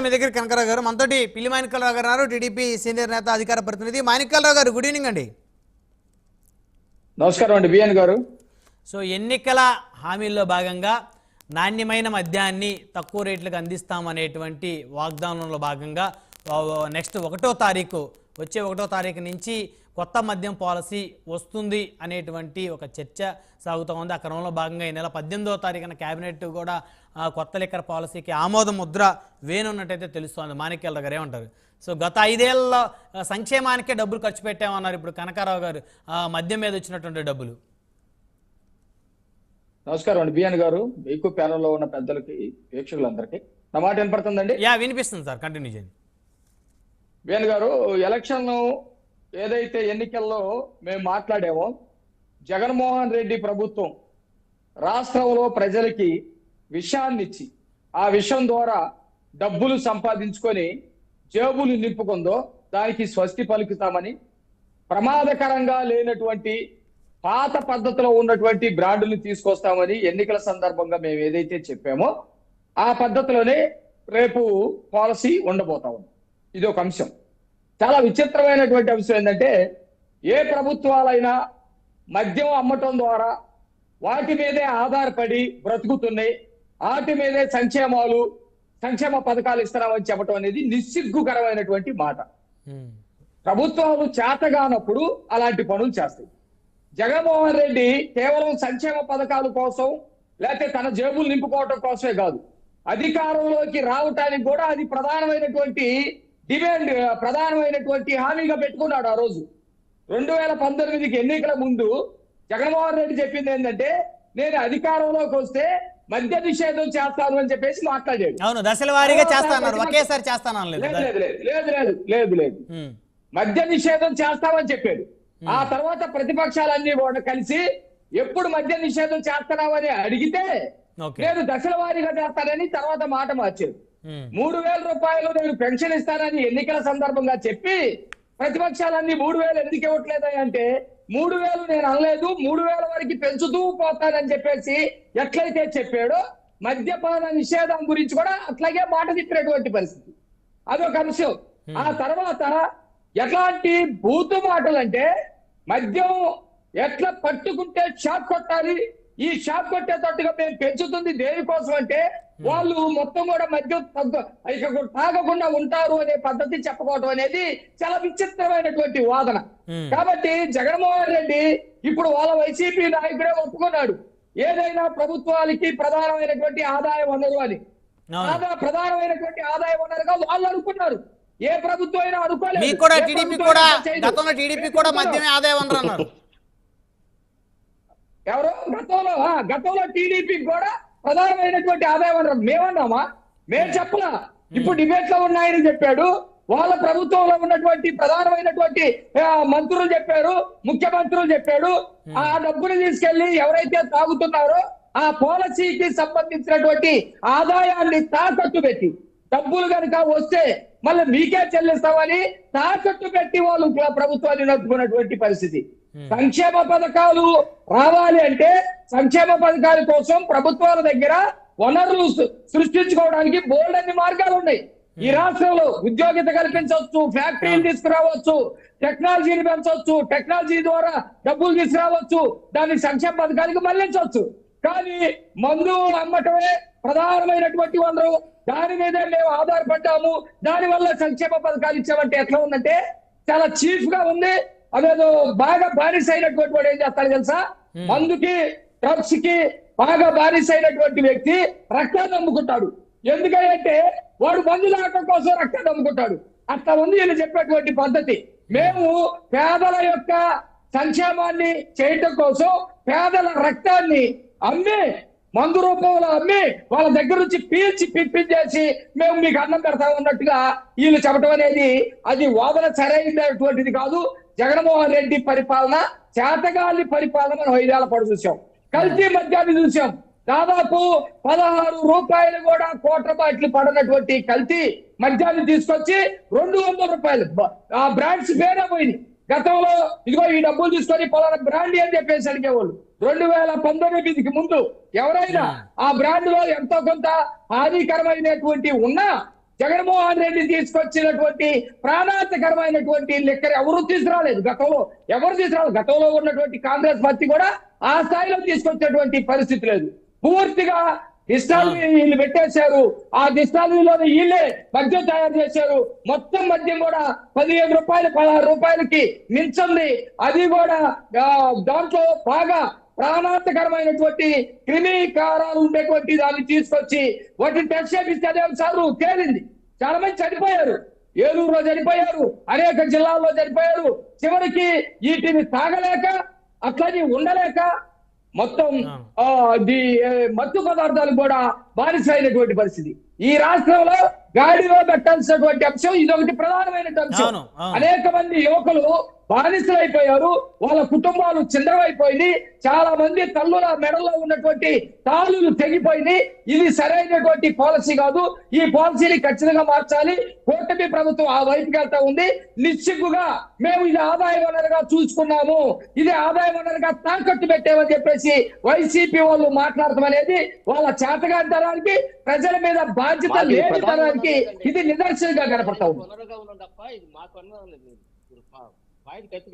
మీ దగ్గర కనకరావు గారు మనతోటి పిల్లి మాణిక్యాలరావు గారు టీడీపీ సీనియర్ నేత అధికార ప్రతినిధి మాణిక్యాలరావు గారు గుడ్ ఈవినింగ్ అండి. నమస్కారం అండి బిఎన్ గారు. సో ఎన్నికల హామీల్లో భాగంగా నాణ్యమైన మద్యాన్ని తక్కువ రేట్లకు అందిస్తామనేటువంటి వాగ్దానంలో భాగంగా నెక్స్ట్ వచ్చే 1వ తారీఖు నుంచి కొత్త మద్యం పాలసీ వస్తుంది అనేటువంటి ఒక చర్చ సాగుతూ ఉంది. ఆ క్రమంలో భాగంగా ఈ నెల 18వ తారీఖున కేబినెట్ కూడా కొత్త లిక్కర్ పాలసీకి ఆమోద ముద్ర వేనున్నట్టయితే తెలుస్తోంది. మాణిక్యాలరావు గారు ఏమంటారు? సో గత 5 ఏళ్లలో సంక్షేమానికే డబ్బులు ఖర్చు పెట్టామన్నారు. ఇప్పుడు కనకారావు గారు మద్యం మీద వచ్చినటువంటి డబ్బులు. నమస్కారం అండి బిఎన్ గారు, మీకు ప్యానల్లో ఉన్న పెద్దలకి ప్రేక్షకులందరికీ నా మాట వినపడుతుందండి? వినిపిస్తుంది సార్, కంటిన్యూ చేయండి. బిఎన్ గారు, ఎలక్షన్ ఏదైతే ఎన్నికల్లో మేము మాట్లాడామో, జగన్మోహన్ రెడ్డి ప్రభుత్వం రాష్ట్రంలో ప్రజలకి విషయాన్ని ఇచ్చి ఆ విషయం ద్వారా డబ్బులు సంపాదించుకొని జేబులు నింపుకుందో దానికి స్వస్తి పలుకుతామని, ప్రమాదకరంగా లేనటువంటి పాత పద్ధతిలో ఉన్నటువంటి బ్రాండ్లు తీసుకొస్తామని ఎన్నికల సందర్భంగా మేము ఏదైతే చెప్పామో ఆ పద్ధతిలోనే రేపు పాలసీ ఉండబోతా ఉంది. ఇది ఒక అంశం. చాలా విచిత్రమైనటువంటి అంశం ఏంటంటే, ఏ ప్రభుత్వాలైనా మద్యం అమ్మటం ద్వారా వాటి మీదే ఆధారపడి బ్రతుకుతున్నాయి, వాటి మీదే సంక్షేమ పథకాలు ఇస్తున్నామని చెప్పడం అనేది నిస్సిగ్గుకరమైనటువంటి మాట. ప్రభుత్వాలు చేతగానప్పుడు అలాంటి పనులు చేస్తాయి. జగన్మోహన్ రెడ్డి కేవలం సంక్షేమ పథకాల కోసం లేకపోతే తన జేబులు నింపుకోవటం కోసమే కాదు, అధికారంలోకి రావటానికి కూడా అది ప్రధానమైనటువంటి డిమాండ్, ప్రధానమైనటువంటి హామీగా పెట్టుకున్నాడు. ఆ రోజు 2019కి ఎన్నికల ముందు జగన్మోహన్ రెడ్డి చెప్పింది ఏంటంటే, నేను అధికారంలోకి వస్తే మద్య నిషేధం చేస్తాను అని చెప్పేసి మాట్లాడాడు. అవును, దశల వారీగా చేస్తాను, ఒకేసారి చేస్తాను. లేదు, మద్య నిషేధం చేస్తామని చెప్పాడు. ఆ తర్వాత ప్రతిపక్షాలన్నీ కూడా కలిసి ఎప్పుడు మద్య నిషేధం చేస్తున్నామని అడిగితే నేను దశల వారీగా చేస్తానని తర్వాత మాట మార్చాడు. 3,000 రూపాయలు నేను పెన్షన్ ఇస్తానని ఎన్నికల సందర్భంగా చెప్పి ప్రతిపక్షాలన్నీ 3,000 ఎందుకు ఇవ్వట్లేదా అంటే, 3,000 నేను అనలేదు, 3,000 వరకు పెంచుతూ పోతానని చెప్పేసి ఎట్లయితే చెప్పాడో మద్యపాన నిషేధం గురించి కూడా అట్లాగే మాట తిప్పినటువంటి పరిస్థితి. అదొక అంశం. ఆ తర్వాత ఎట్లాంటి బూతు మాటలు అంటే, మద్యం ఎట్లా పట్టుకుంటే షాప్ కొట్టాలి, ఈ షాప్ కొట్టేటట్టుగా మేము పెంచుతుంది దేనికోసం అంటే వాళ్ళు మొత్తం కూడా మద్యం తాగకుండా ఉంటారు అనే పద్ధతి చెప్పుకోవడం అనేది చాలా విచిత్రమైనటువంటి వాదన. కాబట్టి జగన్మోహన్ రెడ్డి ఇప్పుడు వాళ్ళ వైసీపీ నాయకుడే ఒప్పుకున్నాడు, ఏదైనా ప్రభుత్వాలకి ప్రధానమైనటువంటి ఆదాయ వనరు అని. ప్రధానమైనటువంటి ఆదాయ వనరుగా వాళ్ళు అనుకున్నారు. ఏ ప్రభుత్వం అయినా అనుకోలేదు. ఎవరు గతంలో టీడీపీ కూడా ప్రధానమైనటువంటి ఆదాయ వనరు మేమన్నామా? మేము చెప్పలా. ఇప్పుడు డిబేట్ లో ఉన్నాయని చెప్పాడు. వాళ్ళ ప్రభుత్వంలో ఉన్నటువంటి ప్రధానమైనటువంటి మంత్రులు చెప్పారు, ముఖ్యమంత్రులు చెప్పాడు. ఆ డబ్బులు తీసుకెళ్లి ఎవరైతే తాగుతున్నారో ఆ పాలసీకి సంబంధించినటువంటి ఆదాయాన్ని తాకట్టు పెట్టి, డబ్బులు కనుక వస్తే మళ్ళీ మీకే చెల్లిస్తామని తాకట్టు పెట్టి వాళ్ళు ప్రభుత్వాన్ని నడుపుకున్నటువంటి పరిస్థితి. సంక్షేమ పథకాలు రావాలి అంటే సంక్షేమ పథకాల కోసం ప్రభుత్వాల దగ్గర వనరులు సృష్టించుకోవడానికి బోల్డ్ అన్ని మార్గాలు ఉన్నాయి. ఈ రాష్ట్రంలో ఉద్యోగిత కల్పించవచ్చు, ఫ్యాక్టరీలు తీసుకురావచ్చు, టెక్నాలజీని పెంచవచ్చు, టెక్నాలజీ ద్వారా డబ్బులు తీసుకురావచ్చు, దాన్ని సంక్షేమ పథకానికి మళ్లించవచ్చు. కానీ మందు అమ్మటమే ప్రధానమైనటువంటి వనరు, దాని మీదే మేము ఆధారపడ్డాము, దాని వల్ల సంక్షేమ పథకాలు ఇచ్చామంటే ఎట్లా ఉందంటే చాలా చీఫ్ గా ఉంది. అదేదో బాగా బానిస అయినటువంటి వాడు ఏం చేస్తాడు తెలుసా? మందుకి, డ్రగ్స్ కి బాగా బానిస అయినటువంటి వ్యక్తి రక్తాన్ని అమ్ముకుంటాడు. ఎందుకంటే వాడు మందు తాగడం కోసం రక్తాన్ని అమ్ముకుంటాడు. అట్లా ఉంది వీళ్ళు చెప్పేటువంటి పద్ధతి. మేము పేదల యొక్క సంక్షేమాన్ని చేయటం కోసం పేదల రక్తాన్ని అమ్మి, మందు రూపంలో అమ్మి వాళ్ళ దగ్గర నుంచి పిప్పించేసి మేము మీకు అన్నం పెడతామన్నట్టుగా వీళ్ళు చెప్పడం అనేది అది వాదన సరైనటువంటిది కాదు. జగన్మోహన్ రెడ్డి పరిపాలన చేతగాలి పరిపాలన మనం 5 ఏళ్ల పాటు చూసాం. కల్తీ మద్యాన్ని చూసాం. దాదాపు 16 రూపాయలు కూడా కోట్ల బాటిల్ పడినటువంటి కల్తీ మద్యాన్ని తీసుకొచ్చి 200 రూపాయలు ఆ బ్రాండ్స్ పేరే పోయింది. గతంలో ఇదిగో ఈ డబ్బులు తీసుకొని పలానా బ్రాండ్ అని చెప్పేసి అడిగేవాళ్ళు. 2019కి ముందు ఎవరైనా ఆ బ్రాండ్ లో ఎంతో కొంత హానికరమైనటువంటి ఉన్నా జగన్మోహన్ రెడ్డి తీసుకొచ్చినటువంటి ప్రాణాంతకరమైనటువంటి లెక్కర్ ఎవరు తీసుకురాలేదు గతంలో. ఎవరు తీసుకురాలేదు. గతంలో ఉన్నటువంటి కాంగ్రెస్ పార్టీ కూడా ఆ స్థాయిలో తీసుకొచ్చినటువంటి పరిస్థితి లేదు. పూర్తిగా డిస్టాలజీ వీళ్ళు పెట్టేశారు. ఆ డిస్టాలజీలోనే వీళ్ళే మద్యం తయారు చేశారు. మొత్తం మద్యం కూడా 15 రూపాయలు 16 రూపాయలకి మించింది. అది కూడా దాంట్లో బాగా ప్రాణాంతకరమైనటువంటి క్రిమికారాలు ఉండేటువంటి దాన్ని తీసుకొచ్చి వాటిని టెస్ట్ చేపిస్తే అదే సార్లు తేలింది. చాలా మంది చనిపోయారు. ఏలూరులో చనిపోయారు, అనేక జిల్లాల్లో చనిపోయారు. చివరికి వీటిని తాగలేక అట్లని ఉండలేక మొత్తం మత్తు పదార్థాలు కూడా బానిసైనటువంటి పరిస్థితి. ఈ రాష్ట్రంలో గాడిలో పెట్టాల్సినటువంటి అంశం ఇదొకటి ప్రధానమైన అంశం. అనేక మంది యువకులు బానిసలైపోయారు. వాళ్ళ కుటుంబాలు చిందరమైపోయింది. చాలా మంది తల్లుల మెడల్లో ఉన్నటువంటి తాళులు తెగిపోయింది. ఇది సరైనటువంటి పాలసీ కాదు. ఈ పాలసీని ఖచ్చితంగా మార్చాలి. కూటమి ప్రభుత్వం ఆ వైపుకి వెళ్తా ఉంది. నిశ్చిగ్గుగా మేము ఇది ఆదాయ వనరుగా చూసుకున్నాము, ఇది ఆదాయ వనరుగా తాకట్టు పెట్టామని చెప్పేసి వైసీపీ వాళ్ళు మాట్లాడటం అనేది వాళ్ళ చేతగాంతరానికి, ప్రజల మీద బాధ్యత లేనితనానికి ఇది నిదర్శనంగా కనపడతా ఉంది.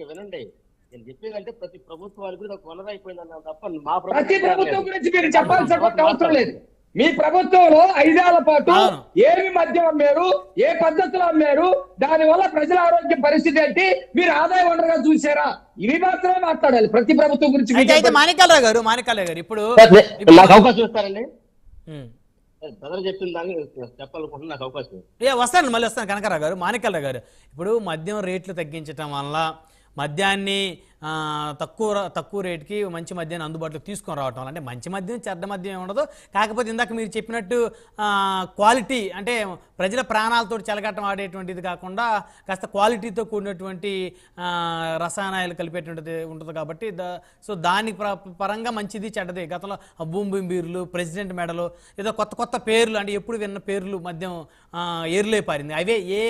వినండి, నేను చెప్పేదంటే ప్రతి ప్రభుత్వానికి ఒక వనరు అయిపోయిందన్నా తప్ప మా ప్రతి ప్రభుత్వం గురించి మీరు చెప్పాల్సినటువంటి అవసరం లేదు. మీ ప్రభుత్వంలో 5 ఏళ్ల పాటు ఏమి మద్యం అమ్మారు, ఏ పద్ధతిలో అమ్మారు, దాని వల్ల ప్రజల ఆరోగ్య పరిస్థితి ఏంటి, మీరు ఆదాయ వనరుగా చూసారా, ఇవి మాత్రమే మాట్లాడాలి ప్రతి ప్రభుత్వం గురించి. మాణిక్యాలరావు గారు ఇప్పుడు నాకు అవకాశం ఇస్తారండి. బ్రదర్ చెప్పిన దాన్ని చెప్పాలనుకుంటున్నా, నాకు అవకాశం వస్తాను, మళ్ళీ వస్తాను. కనకారావు గారు, మాణిక్యాలరావు గారు, ఇప్పుడు మద్యం రేట్లు తగ్గించడం వల్ల మద్యాన్ని తక్కువ రేటుకి మంచి మద్యాన్ని అందుబాటులోకి తీసుకొని రావటం వల్ల, అంటే మంచి మద్యం చెడ్డ మద్యం ఉండదు. కాకపోతే ఇందాక మీరు చెప్పినట్టు క్వాలిటీ, అంటే ప్రజల ప్రాణాలతో చెలగట్టం ఆడేటువంటిది కాకుండా కాస్త క్వాలిటీతో కూడినటువంటి రసాయనాలు కలిపేటువంటిది ఉంటుంది కాబట్టి సో దాని పరంగా మంచిది చెడ్డది. గతంలో బూమ్ బీర్లు, ప్రెసిడెంట్ మెడలు, ఏదో కొత్త కొత్త పేర్లు, అంటే ఎప్పుడు విన్న పేర్లు మద్యం ఏర్లే పారింది. అవే ఏ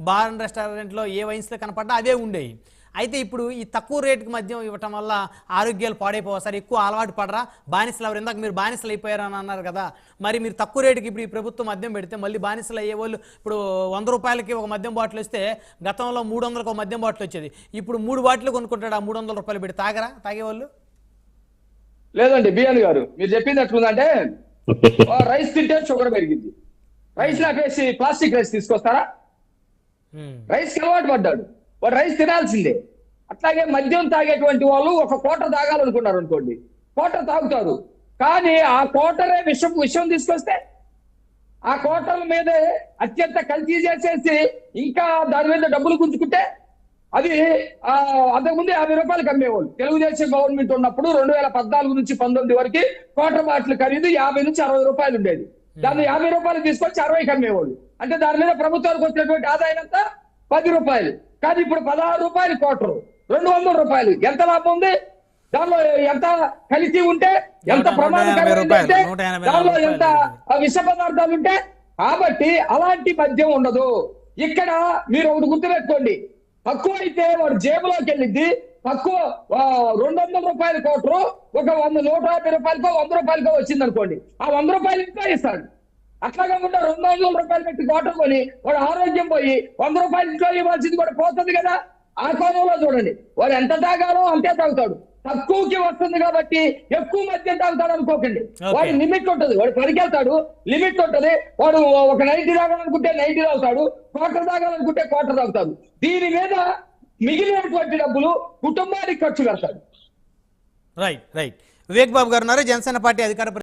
బార్ అండ్ రెస్టారెంట్లో ఏ వైన్స్లో కనపడ్డా అవే ఉండేవి. అయితే ఇప్పుడు ఈ తక్కువ రేటుకి మద్యం ఇవ్వటం వల్ల ఆరోగ్యాలు పాడైపోవాలి సార్, ఎక్కువ అలవాటు పడరా, బానిసలు ఎవరు, ఇందాక మీరు బానిసలు అయిపోయారని అన్నారు కదా, మరి మీరు తక్కువ రేటుకి ఇప్పుడు ఈ ప్రభుత్వం మద్యం పెడితే మళ్ళీ బానిసలు అయ్యేవాళ్ళు. ఇప్పుడు 100 రూపాయలకి ఒక మద్యం బాటిల్ వస్తే గతంలో 300కి ఒక మద్యం బాటిల్ వచ్చేది, ఇప్పుడు 3 బాటిల్ కొనుక్కుంటాడు ఆ 300 రూపాయలు పెట్టి తాగేవాళ్ళు. లేదండి బిఎన్ గారు, మీరు చెప్పింది ఎట్లుందంటే రైస్ తింటే షుగర్ పెరిగింది, రైస్ లాపేసి ప్లాస్టిక్ రైస్ తీసుకొస్తారా? రైస్ కి అలవాటు పడ్డాడు, వాడు రైస్ తినాల్సిందే. అట్లాగే మద్యం తాగేటువంటి వాళ్ళు ఒక క్వార్టర్ తాగాలనుకున్నారు అనుకోండి, క్వార్టర్ తాగుతారు. కానీ ఆ క్వార్టరే విషయం తీసుకొస్తే ఆ క్వార్టర్ల మీదే అత్యంత కల్తీ చేసేసి ఇంకా దాని మీద డబ్బులు గుంజుకుంటే అది అంతకుముందు 50 రూపాయలకు అమ్మేవాళ్ళు. తెలుగుదేశం గవర్నమెంట్ ఉన్నప్పుడు 2014 నుంచి 19 వరకు క్వార్టర్ బాటిల్ ఖరీదు 50 నుంచి 60 రూపాయలు ఉండేది. దాన్ని 50 రూపాయలు తీసుకొచ్చి 60కి అమ్మేవాళ్ళు. అంటే దాని మీద ప్రభుత్వానికి వచ్చినటువంటి ఆదాయం అంతా 10 రూపాయలు. కానీ ఇప్పుడు 16 రూపాయలు క్వార్టర్, 200 రూపాయలు. ఎంత లాభం ఉంది దానిలో? ఎంత కలిసి ఉంటే, ఎంత ప్రమాదకరమైంది అంటే దానిలో ఎంత విష పదార్థాలు ఉంటే. కాబట్టి అలాంటి మద్యం ఉండదు ఇక్కడ. మీరు ఒకటి గుర్తుపెట్టుకోండి, తక్కువ అయితే వాడు జేబులోకి వెళ్ళింది. తక్కువ 200 రూపాయల క్వార్టర్ ఒక 150 రూపాయలకో 100 రూపాయలకో వచ్చింది అనుకోండి, ఆ 100 రూపాయలు ఇంకా ఇస్తాడు. అట్లా కాకుండా 200 రూపాయలు పెట్టి క్వార్టర్ కొని వాడు ఆరోగ్యం పోయి 100 రూపాయలు ఇంట్లో ఇవ్వాల్సింది కూడా పోతుంది కదా. ఆ కోణంలో చూడండి, వాడు ఎంత తాగాలో అంతే తాగుతాడు. తక్కువకి వస్తుంది కాబట్టి ఎక్కువ మద్యం తాగుతాడు అనుకోకండి. వాడి లిమిట్ ఉంటుంది, వాడు పరిగెళ్తాడు, లిమిట్ ఉంటుంది. వాడు ఒక 90 తాగాలనుకుంటే 90 తాగుతాడు, క్వార్టర్ తాగాలనుకుంటే క్వార్టర్ తాగుతాడు. దీని మీద మిగిలినటువంటి డబ్బులు కుటుంబానికి ఖర్చు పెడతాడు. రైట్. వివేక్ బాబు గారు ఉన్నారు, జనసేన పార్టీ అధికార